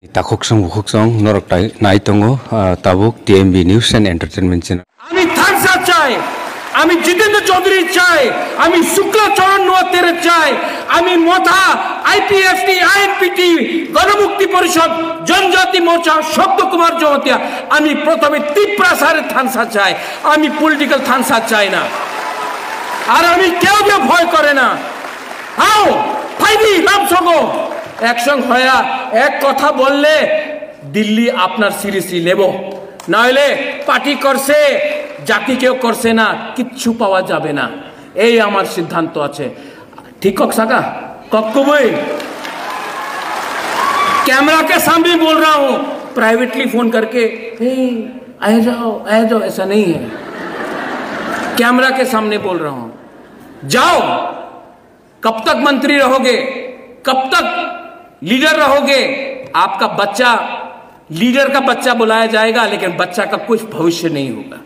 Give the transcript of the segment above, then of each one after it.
Takoksong bukoksong norok naitongo tabuk TMB News and Entertainment Channel. আমি থানসা চাই, আমি জিতেন্দ্র চৌধুরী চাই, আমি শুক্লাচরণ নোয়াতের চাই, আমি মথা আইপিএফটি আইএনপিটি গণমুক্তি পরিষদ জনজাতি মোর্চা শব্দ কুমার জমাতিয়া আমি প্রথমে তীব্রাসারের থানসা চাই। আমি পলিটিক্যাল থানসা চাই না, আর আমি কেউ ভয় করে না। আও ফাইদি নাম সঙ্গ একসঙ্গ হয়া এক কথা বললে দিল্লি আপনার সিরিয়াসলি নেব, না হলে পার্টি করছে জাতি কেউ করছে না, কিচ্ছু পাওয়া যাবে না। এই আমার সিদ্ধান্ত আছে। ঠিক কক साका कक्को भाई कैमरा के सामने बोल रहा हूं, प्राइवेटली फोन करके हे आ जाओ ऐसा नहीं है। कैमरा के सामने बोल रहा हूं, जाओ। कब तक मंत्री रहोगे, कब तक लीडर रहोगे? आपका बच्चा लीडर का बच्चा बुलाया जाएगा, लेकिन बच्चा का कुछ भविष्य नहीं होगा।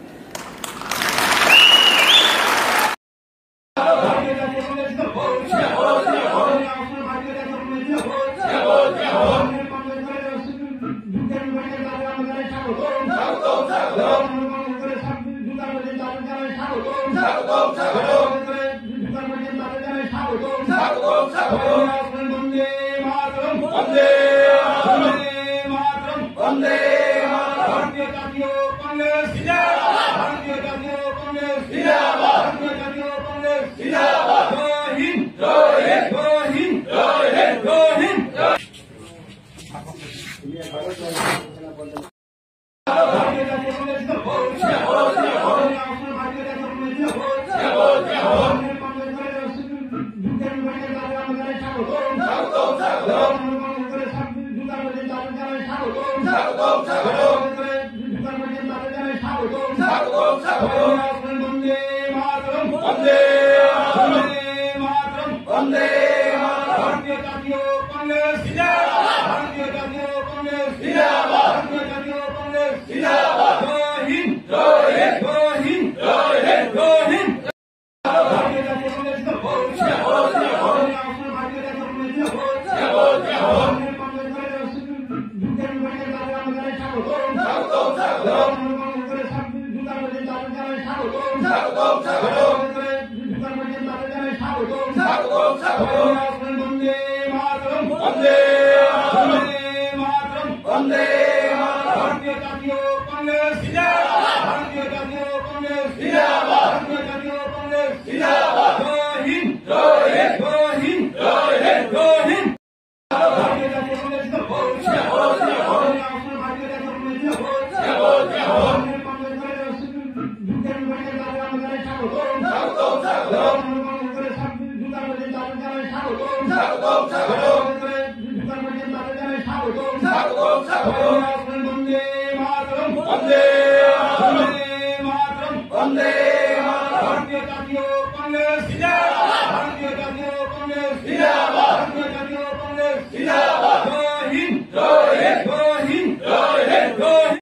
Jai Hind,